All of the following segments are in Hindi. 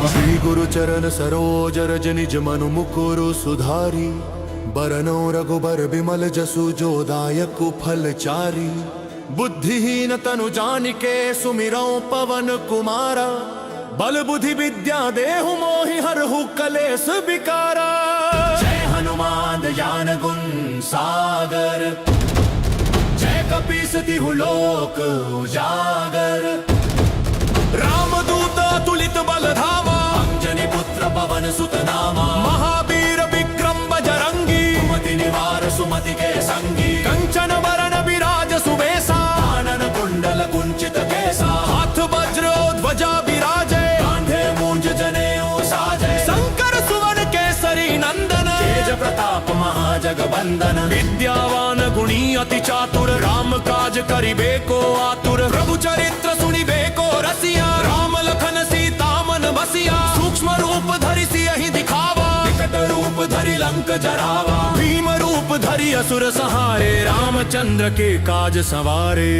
श्री गुरु चरण सरोज रज निज मनु मुकुरु सुधारी, बरनो रघुबर बिमल जसु जो दायक फल चारी। बुद्धिहीन तनु जानिके सुमिरौ पवन कुमारा, बल बुद्धि विद्या देहु मोहि हरहु कलेस विकारा। जय हनुमान ज्ञान गुण सागर, जय कपीस तिहु लोक उजागर। रामदूत तुलित बल धामा, अंजनी पुत्र पवन सुत नामा। महावीर विक्रम बजरंगी, सुमति निवार सुमति के संगी। कंचन वरण विराज सुबेसा, कानन कुंडल कुंचित केसा। हाथ वज्र ध्वजा विराजे, कांधे मूंज जनेऊ साजे। शंकर सुवन केसरी नंदन, तेज प्रताप महाजगवंदन। विद्यावान गुणी अति चातुर, राम काज करिबे को आतुर। प्रभु चरित्र सुनिबे को रसिया, राम लखन सीता मन बसिया। सूक्ष्म रूप धरि सियहि दिखावा, विकट रूप धरि लंक जरावा। भीम रूप धरि असुर सहारे, रामचंद्र के काज सवारे।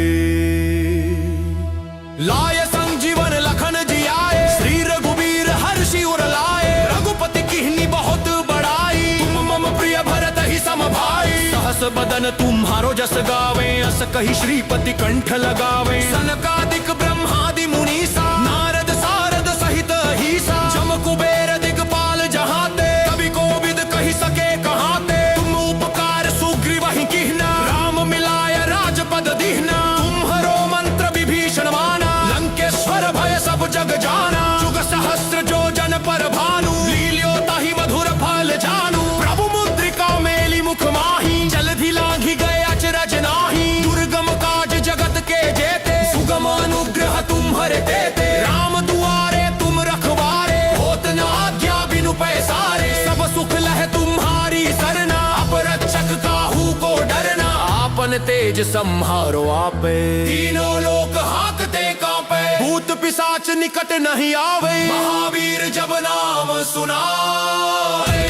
लाय संजीवन लखन जियाए, श्री रघुबीर हर्षि उर लाए। रघुपति किन्हीं बहुत बड़ाई, तुम मम प्रिय भरत ही सम भाई। सहस बदन तुम्हारो जस गावे, अस कहि श्रीपति कंठ लगावे। सनकादिक ब्रह्मादि मुनीसा, नारद सारद सहित अहीसा। जम कुबेर दिगपाल जहाते, कवि कोविद कहि सके कहाते। तुम उपकार सुग्रीवहि कीन्हा, राम मिलाय राजपद दीन्हा। तुम्हरो मंत्र विभीषण माना, लंकेश्वर भय सब जग जाना। जुग सहस्त्र जो जन पर भानु, लील्योताहि मधुर फल जानू। प्रभु मुद्रिका मेली मुख माही, जलधि लांघि गए अचरज नाही। दुर्गम काज जगत के जेते, सुगम अनुग्रह तुम्हरे देते। राम दुआरे तुम रखवारे, होत न आज्ञा बिनु पैसारे। सब सुख लह तुम्हारी सरना, अपरक्षक काहू को डरना। आपन तेज सम्हारो आपे, तीनों लोक हाकते कांपे। भूत पिशाच निकट नहीं आवे, महावीर जब नाम सुनाए।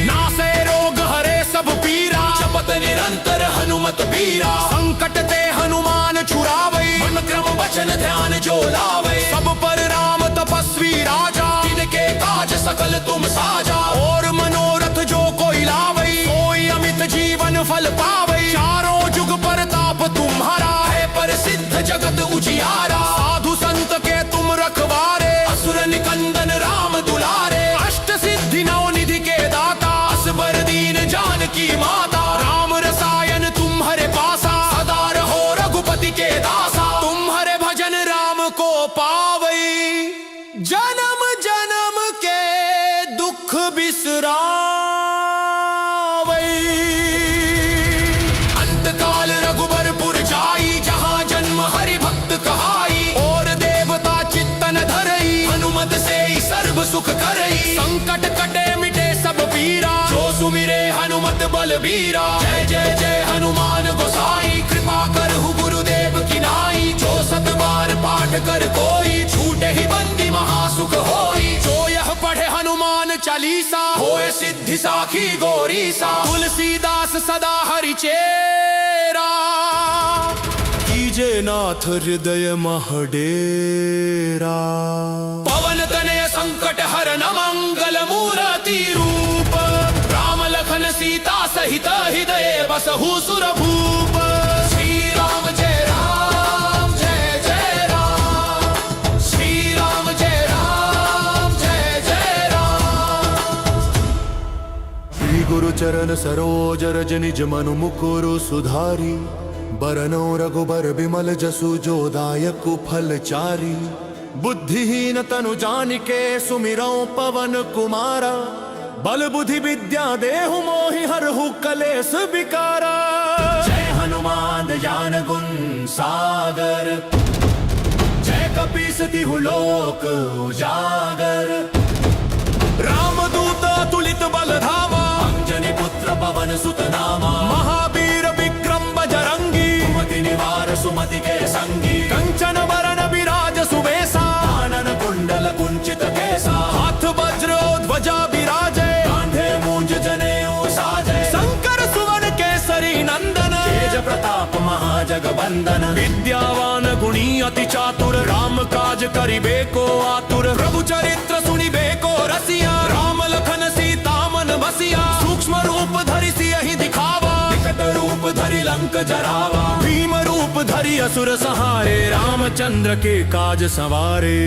नासे रोग हरे सब पीरा, जपत निरंतर हनुमत बीरा। संकट ते हनुमान छुड़ावे, मन क्रम वचन ध्यान जो लावे। सब पर राम तपस्वी राजा, तिनके काज सकल तुम साजा। और मनोरथ जो कोई लावे, कोई अमित जीवन फल पावे। चारों जुग परताप तुम्हारा है, प्रसिद्ध जगत उजियारा। साधु संत के तुम रखवारे, असुर निकंदन राम दुलारे। अष्ट सिद्धि नौ निधि के दाता, असबर दीन जानकी माता। राम रसायन तुम्हारे पासा, सदा रहो रघुपति के दासा। तुम्हारे भजन राम को पावई, जन्म जन्म के दुख बिसरावई। अंत काल रघुबरपुर जाई, जहाँ जन्म हरि भक्त कहाई। और देवता चित्तन धरई, हनुमत से ही सर्व सुख करई। संकट कटे मिटे सब पीरा, जो सुमिरे हनुमत बलबीरा। जय जय जय हनुमान गोसाई, कृपा करहु गुरुदेव की नाई। जो सत बार पाठ कर कोई, छूटे ही बंदी महासुख होई। जो यह पढ़े हनुमान चालीसा, होए सिद्धि साखी गौरीसा। तुलसीदास सदा हरि चेरा, कीजे नाथ हृदय महडेरा। पवन तनय संकट हरन मंगल मूर्ति रूप, राम लखन सीता सहित हृदय बसहु सुरभूप। श्री राम जय राम जय जय राम, श्री राम जय राम जय जय राम। श्री गुरु चरण सरोज रज निज मनु मुकुरु सुधारी, बरनो रघुबर बिमल जसु जो दायक फल चारी। बुद्धिहीन तनु जानिके सुमिरौ पवन कुमारा, बल बुद्धि विद्या देहु मोहि हरहु कलेस विकारा। जय हनुमान ज्ञान गुण सागर, जय कपीस तिहु लोक उजागर। रामदूत तुलित बल धामा, अंजनी पुत्र पवन सुत नामा। महावीर विक्रम बजरंगी, सुमति निवार सुमति के संगी। कंचन वरण विराज सुबेसा, कानन कुंडल कुंचित केसा। हाथ वज्र ध्वजा विराजे, कांधे मूंज जनेऊ साजे। शंकर सुवन केसरी महाजगबंदन विद्यावान गुणी अति चातुर राम काज करिबे को आतुर प्रभु चरित्र सुनिबे को रसिया राम लखन सीता मन बसिया सूक्ष्म रूप धरि सियहि दिखावा विकट रूप धरि लंक जरावा भीम रूप धरि असुर सहारे रामचंद्र के काज सवारे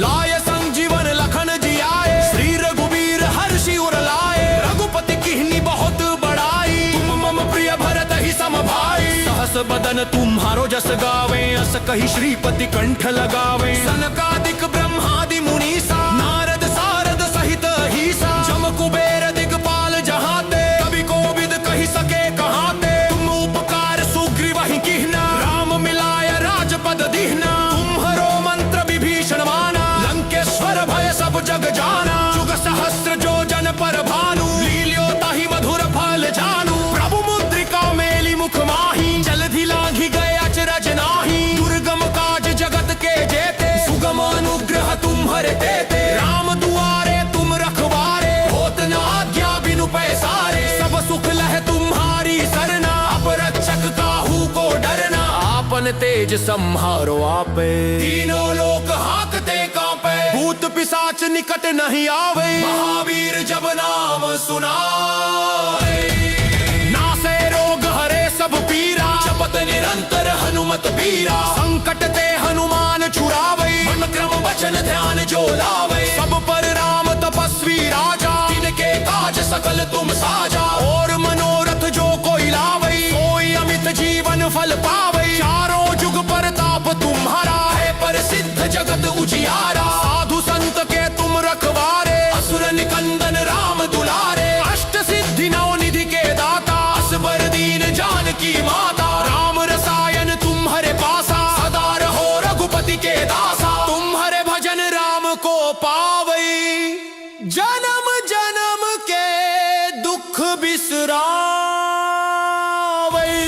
लाय संजीवन लखन जियाए श्री रघुबीर हर्षि उर लाए रघुपति किन्हीं बहुत बड़ाई तुम मम प्रिय भरत ही सम भाई सहस बदन तुम्हारो जस गावे अस कही श्रीपति कंठ लगावे सनकादिक ब्रह्मादि मुनीसा नारद सारद सहित अहिसा जम कुबेर दिगपाल जहाते कवि कोविद कही सके कहाते तुम उपकार सुग्रीव ही किहना राम मिलाय राजपद दिहना तुम्हारो मंत्र विभीषण माना लंकेश्वर भय सब जग जाना जुग सहस्त्र जो जन पर भानु लील्यो ताहि मधुर फल जानू प्रभु मुद्रिका मेली मुख माही जलधि लांघि गए अचरज नाही दुर्गम काज जगत के जेते सुगम अनुग्रह तुम्हारे देते राम दुआरे तुम रखवारे होत न आज्ञा बिनु पैसारे सब सुख लह तुम्हारी सरना अपरक्षक काहू को डरना आपन तेज सम्हारो आपे तीनों लोक हाकते कांपे भूत पिशाच निकट नहीं आवे महावीर जब नाम सुनाए नासे रोग हरे सब पीरा जपत निरंतर हनुमत बीरा संकट ते हनुमान छुड़ावे मन क्रम वचन ध्यान जो लावे सब पर राम तपस्वी राजा तिनके काज सकल तुम साजा और मनोरथ जो कोई लावे कोई अमित जीवन फल पावे चारों जुग परताप तुम्हारा है प्रसिद्ध जगत उजियारा साधु संत के तुम रखवारे असुर निकंदन राम दुलारे अष्ट सिद्धि नौ निधि के दाता असबर दीन जानकी माता राम रसायन तुम्हारे पासा सदा रहो रघुपति के दासा तुम्हारे भजन राम को पावई जन्म जन्म के दुख बिसरावई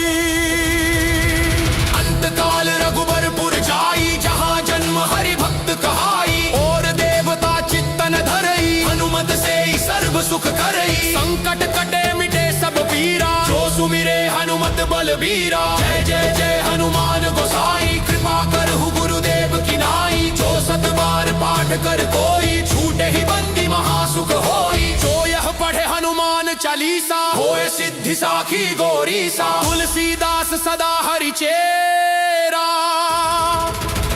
अंत काल रघुबरपुर जाई जहाँ जन्म हरि भक्त कहाई और देवता चित्तन धरई हनुमत से ही सर्व सुख करई संकट कटे मिटे सब पीरा जो सुमिरे हनुमत बलबीरा जय जय जय हनुमान गोसाई कृपा करहु गुरुदेव की नाई जो सत बार पाठ कर कोई छूटे ही बंदी महासुख होई जो यह पढ़े हनुमान चालीसा होए सिद्धि साखी गौरीसा तुलसीदास सदा हरि चेरा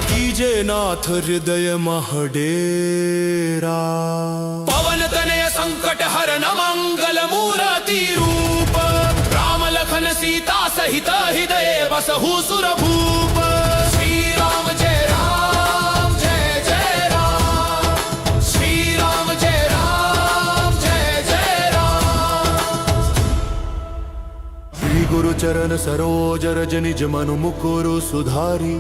कीजे नाथ हृदय महडेरा पवन तनय संकट हरन मंगल मूर्ति रूप राम लखन सीता सहित हृदय बसहु सुर भूप श्री राम जय राम जय जय राम श्री राम जय राम जय जय राम श्री गुरु चरण सरोज रज निज मनु मुकुरु सुधारी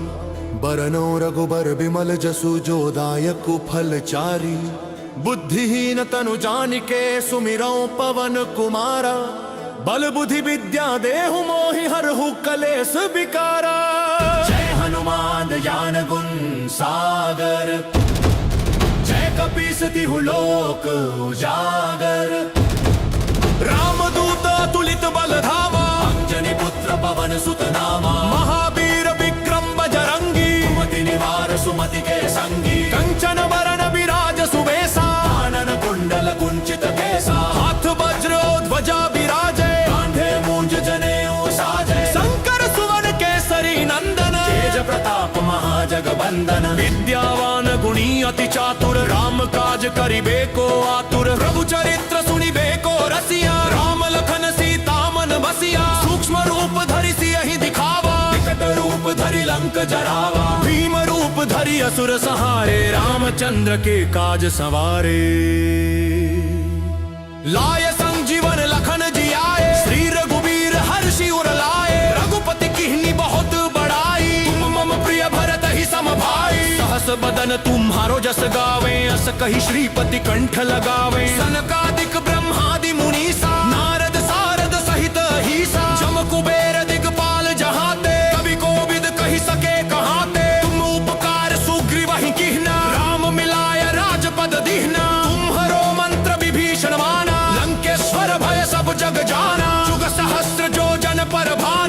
बरनो रघुबर बिमल जसु जो दायक फल चारी बुद्धिहीन तनु जानिके सुमिरौ पवन कुमारा बल बुद्धि विद्या देहु मोहि हरहु कलेस विकारा जय हनुमान ज्ञान गुण सागर जय कपीस तिहु लोक उजागर रामदूत तुलित बल धामा अंजनी पुत्र पवन सुत नामा महावीर विक्रम बजरंगी सुमति निवार सुमति के संगी कंचन वरण विराज सुबेसा कानन कुंडल कुंचित केसा हाथ वज्र ध्वजा विराजे कांधे मूंज जनेऊ साजे शंकर सुवन केसरी नंदन तेज प्रताप महाजगबंदन विद्यावान गुणी अति चातुर राम काज करिबे को आतुर प्रभु चरित्र सुनिबे को रसिया राम लखन सीता मन बसिया सूक्ष्म रूप धरि सियहि दिखावा विकट रूप धरि लंक जरावा भीम रूप धरि असुर सहारे रामचंद्र के काज सवारे लाय संजीवन लखन जियाए श्री रघुबीर हर्षि उर लाए रघुपति किन्हीं बहुत बड़ाई तुम मम प्रिय भरत ही सम भाई सहस बदन तुम्हारो जस गावे अस कही श्रीपति कंठ लगावे सनकादिक ब्रह्मादि मुनीसा नारद सारद सहित अहिसा जम कुबेर दिगपाल जहाते कवि कोविद कही सके कहाते तुम उपकार सुग्रीव ही किहना राम मिलाय राजपद दिहना तुम्हारो मंत्र विभीषण माना लंकेश्वर भय सब जग जाना जुग सहस्त्र जो जन पर भाना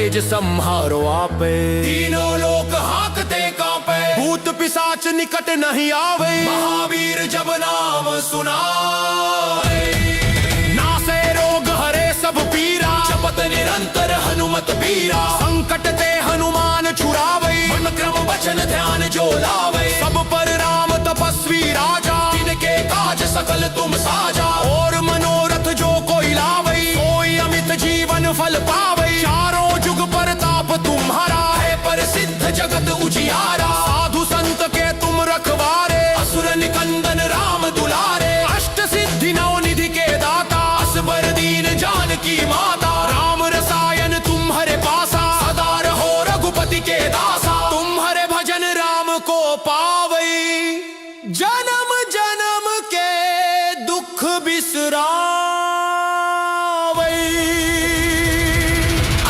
तेज संहारो आपे। तीनों लोक हाकते कांपे, भूत पिशाच निकट नहीं आवे। महावीर जब नाम सुनाए, नासे रोग हरे सब पीरा। जपत निरंतर हनुमत बीरा, संकट ते हनुमान छुड़ावे। मन क्रम वचन ध्यान जो लावे, सब पर राम तपस्वी राजा। तिनके काज सकल तुम साजा, और मनोरथ जो कोई लावे। कोई अमित जीवन फल पावे, चारों जुग परताप तुम्हारा है। प्रसिद्ध जगत उजियारा, साधु संत के तुम रखवारे। असुर निकंदन राम दुलारे, अष्ट सिद्धि नौ निधि के दाता। असबर दीन जानकी माता, राम रसायन तुम हरे पासा। सदा रहो रघुपति के दासा, तुम हरे भजन राम को पावे। जन्म जन्म के दुख बिसरावे,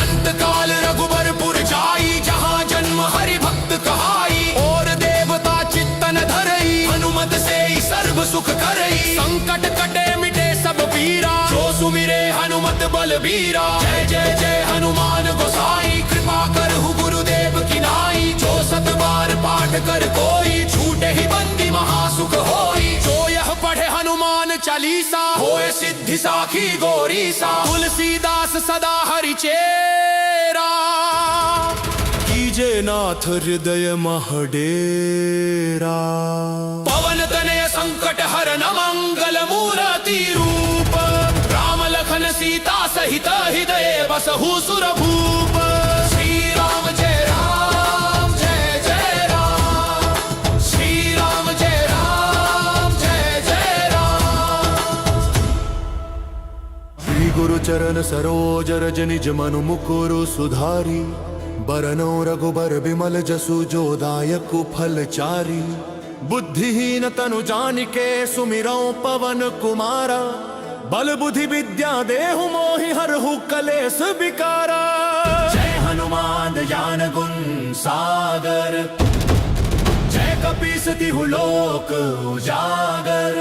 अंतकाल रघुबरपुर जाई। जहाँ जन्म हरि भक्त कहाई, और देवता चित्तन धरई। हनुमत से ही सर्व सुख करई, संकट कटे मिटे सब पीरा। जो सुमिरे हनुमत बलबीरा, जय जय जय हनुमान गोसाई। कृपा करहु गुरुदेव की नाई, जो सत बार पाठ कर कोई। छूटे ही बंदी महासुख होई, जो यह पढ़े हनुमान चालीसा। होए सिद्धि साखी गौरीसा, तुलसीदास सदा हरि चेरा। कीजे नाथ हृदय महडेरा, पवन तनय संकट हरन मंगल मूर्ति रूप। राम लखन सीता सहित हृदय बसहु सुर भूप। श्री राम जय राम जय जय राम, श्री राम जय राम जय जय राम। श्री गुरु चरण सरोज रज निज मनु मुकुरु सुधारी। बरनो रघुबर बिमल जसु जो दायक फल चारी। बुद्धिहीन तनु जानिके सुमिरौ पवन कुमारा। बल बुद्धि विद्या देहु मोहि हरहु कलेस विकारा। जय हनुमान ज्ञान गुण सागर, जय कपीस तिहु लोक उजागर।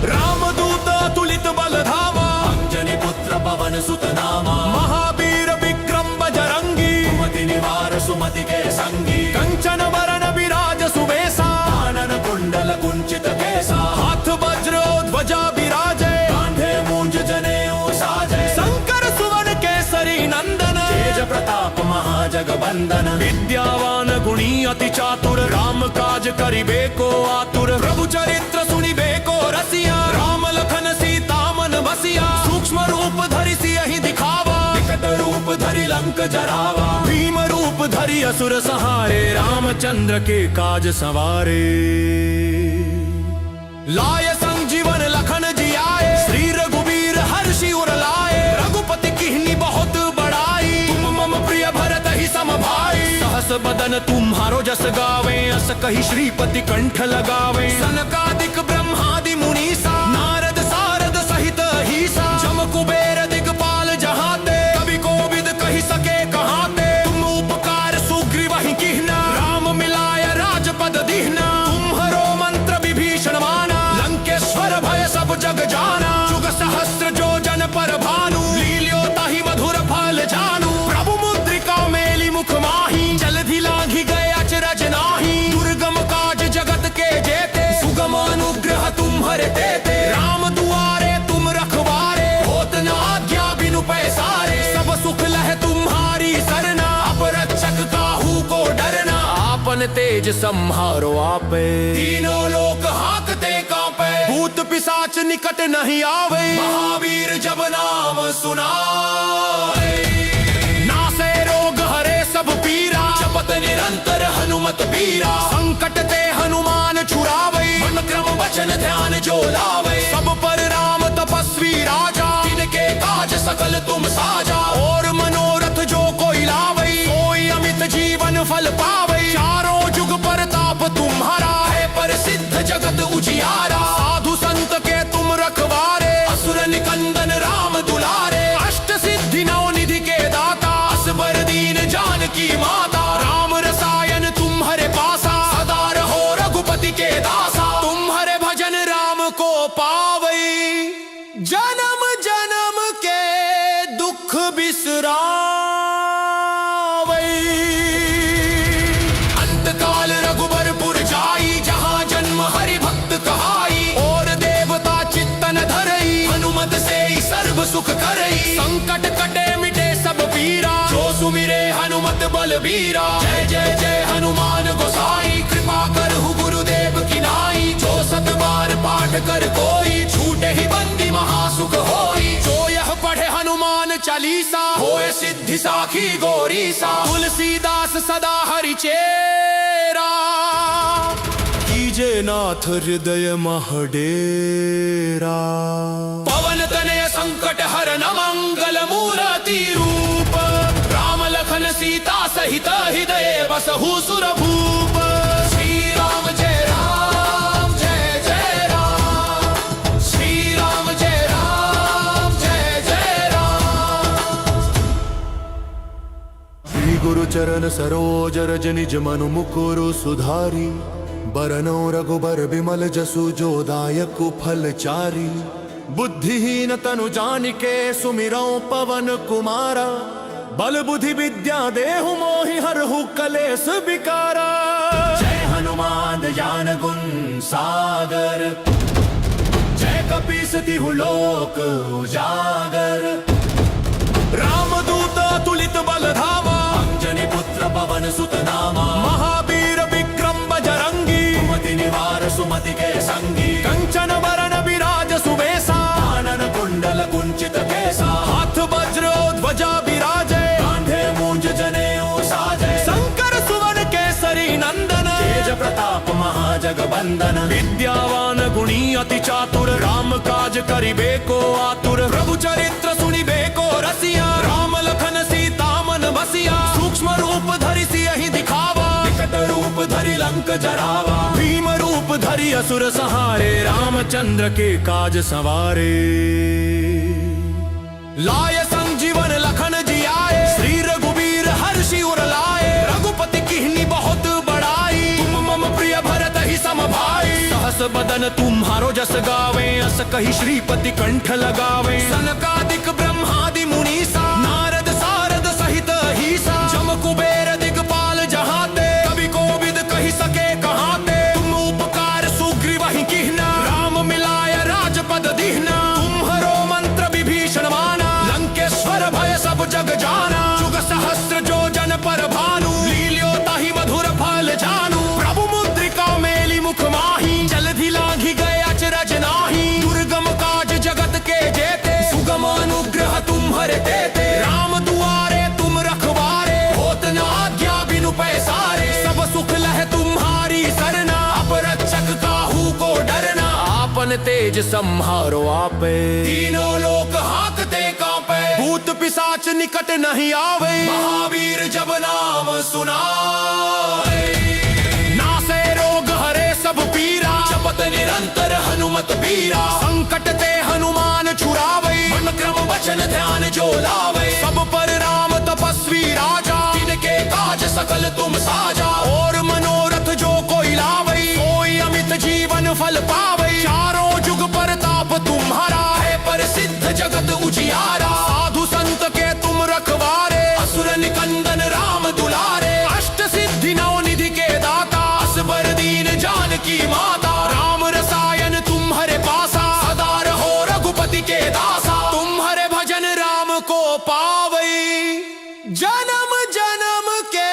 रामदूत तुलित बल धामा, अंजनी पुत्र पवन सुत नामा। महावीर विक्रम बजरंगी, सुमति निवार सुमति के संगी। कंचन वरन विराज सुबेसा, कानन कुंडल कुंचित केसा। हाथ वज्र ध्वजा विराजे, कांधे मूंज जनेऊ साजे। शंकर सुवन केसरी नंदन, तेज प्रताप महाजगबंदन। विद्यावान गुणी अति चातुर, राम काज करिबे को आतुर। प्रभु चरित्र सुनिबे को रसिया, राम लखन सीता मन बसिया। सूक्ष्म रूप धरि सियहि दिखावा, विकट रूप धरि लंक जरावा। भीम रूप धरि असुर सहारे, रामचंद्र के काज सवारे। लाय संजीवन लखन जियाए, श्री रघुबीर हर्षि उर लाए। रघुपति किन्हीं बहुत बड़ाई, तुम मम प्रिय भरत ही सम भाई। सहस बदन तुम्हारो जस गावे, अस कहि श्रीपति कंठ लगावे। सनकादिक ब्रह्मादि मुनीसा, नारद सारद सहित अहीसा। जम कुबेर दिगपाल जहाते, कवि कोविद कहि सके कहाते। तुम उपकार सुग्रीव ही कीन्हा, राम मिलाय राजपद दीन्हा। तुम्हरो मंत्र विभीषण माना, लंकेश्वर भय सब जग जाना। जुग सहस्त्र जो जन पर भानु, लील्यो ताहि मधुर फल जानू। प्रभु मुद्रिका मेली मुख माही, जलधि लांघि गए अचरज नाही। दुर्गम काज जगत के जेते, सुगम अनुग्रह तुम्हरे तेते। राम दुआरे तुम रखवारे, होत न आज्ञा बिनु पैसारे। सब सुख लह तुम्हारी सरना, अपरक्षक काहू को डरना। आपन तेज संहारो आपे, तीनों लोक हाकते कांपे। भूत पिशाच निकट नहीं आवे, महावीर जब नाम सुनाए। नासे रोग हरे सब पीरा, जपत निरंतर हनुमत बीरा। संकट ते हनुमान छुड़ावे, मन क्रम वचन ध्यान जो लावे। सब पर राम तपस्वी राजा, तिनके काज सकल तुम साजा। और मनोरथ जो कोई लावे, कोई अमित जीवन फल पावे। चारों जुग परताप तुम्हारा है, प्रसिद्ध जगत उजियारा। साधु संत के तुम रखवारे, असुर निकंदन राम दुलारे। अष्ट सिद्धि नौ निधि के दाता, असबर दीन जानकी माता। राम रसायन तुम हरे पासा, सदा रहो संकट कटे मिटे सब पीरा, जो सुमिरे हनुमत बलबीरा। जय जय जय हनुमान गोसाई, कृपा करहु गुरुदेव की नाई। जो सत बार पाठ कर कोई, छूटे ही बंदी महासुख होई। जो यह पढ़े हनुमान चालीसा, होए सिद्धि साखी गौरीसा। तुलसीदास सदा हरि चेरा, कीजे नाथ हृदय महडेरा। पवन तनय संकट हरन मंगल मूर्ति रूप, राम लखन सीता सहित हृदय बसहु सुरभूप। श्री राम जय राम जय जय राम, श्री राम जय राम जय जय राम। श्री गुरु चरण सरोज रज निज मनु मुकुरु सुधारी। बरनो रघुबर बिमल जसु जो दायक फल चारी। बुद्धिहीन तनु जानिके सुमिरौ पवन कुमारा। बल बुद्धि विद्या देहु मोहि हरहु कलेस विकारा। जय हनुमान ज्ञान गुण सागर, जय कपीस तिहु लोक उजागर। रामदूत तुलित बल धामा, अंजनी पुत्र पवन सुत नामा। महावीर विक्रम बजरंगी, सुमति निवार सुमति के संगी। कंचन बरन विराज सुबेसा, कानन कुंडल कुंचित केसा। हाथ वज्र ध्वजा विराजे, कांधे मूंज जनेऊ साजे। शंकर सुवन केसरी नंदन, तेज प्रताप महाजगबंदन। विद्यावान गुणी अति चातुर, राम काज करिबे को आतुर। प्रभु चरित्र सुनिबे को रसिया, राम लखन सीता मन बसिया। सूक्ष्म रूप धरि सियहि दिखावा, विकट रूप धरि लंक जरावा। भीम रूप धरि असुर सहारे, रामचंद्र के काज सवारे। लाय संजीवन लखन जियाए, श्री रघुबीर हर्षि उर लाए। रघुपति किन्हीं बहुत बड़ाई, तुम मम प्रिय भरत ही सम भाई। सहस बदन तुम्हारो जस गावे, अस कहि श्रीपति कंठ लगावे। सनकादिक ब्रह्मादि मुनीसा, नारद सारद सहित अहीसा। जम कुबेर दिगपाल जहाते, कवि कोविद कहि सके कहाते। तुम उपकार सुग्रीव ही कीन्हा, राम मिलाय राजपद दीन्हा। तुम्हरो मंत्र विभीषण माना, लंकेश्वर भय सब जग जाना। जुग सहस्र जो जन पर भानु, लील्यो ताहि मधुर फल जानू। प्रभु मुद्रिका मेली मुख माही, जलधि लांघि गए अचरज नाही। दुर्गम काज जगत के जेते, सुगम अनुग्रह तुम्हरे तेते। राम दुआरे तुम रखवारे, होत न आज्ञा बिनु पैसारे। सब सुख लह तुम्हारी सरना, अपरक्षक काहू को डरना। आपन तेज सम्हारो आपे, तीनों लोक हांकते कांपे। भूत पिशाच निकट नहीं आवे, महावीर जब नाम सुनाए। नासे रोग हरे सब पीरा, जपत निरंतर हनुमत बीरा। संकट ते हनुमान छुड़ावे, मन क्रम वचन ध्यान जो लावे। सब पर राम तपस्वी राजा, तिनके काज सकल तुम साजा। और मनोरथ जो कोई लावे, कोई अमित जीवन फल पावे। चारों जुग परताप तुम्हारा, है प्रसिद्ध जगत उजियारा। साधु संत के तुम रखवारे, असुर निकंदन राम दुलारे। अष्ट सिद्धि नौ निधि के दाता, असबर दीन जानकी माता। राम रसायन तुम्हारे पासा, सदा रहो रघुपति के दासा। तुम्हारे भजन राम को पावई, जन्म जन्म के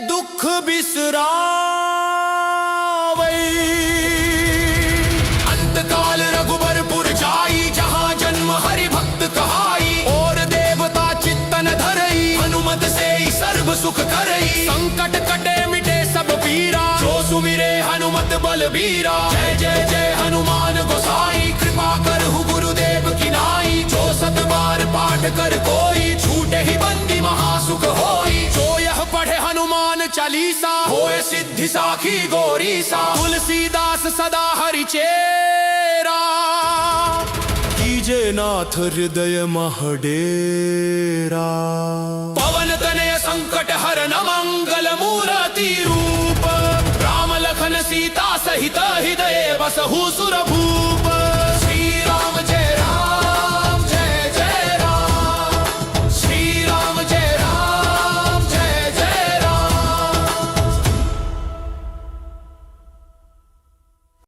दुख बिसरावई। अंतकाल रघुबरपुर जाई, जहाँ जन्म हरि भक्त कहाई। और देवता चित्तन धरई, हनुमत से ही सर्व सुख करई। संकट कटे मिटे सब पीरा, जो सुमिरे हनुमत बलबीरा। जय जय जय हनुमान गोसाई, कृपा करहु गुरुदेव की नाई। जो सत बार पाठ कर कोई, छूटे ही बंदी महासुख होई। जो यह पढ़े हनुमान चालीसा, होए सिद्धि साखी गौरीसा। तुलसीदास सदा हरि चेरा, कीजे नाथ हृदय महडेरा। पवन तनय संकट हरन मंगल मूर्ति रूप, राम लखन सीता सहित हृदय बसहु सुरभूप।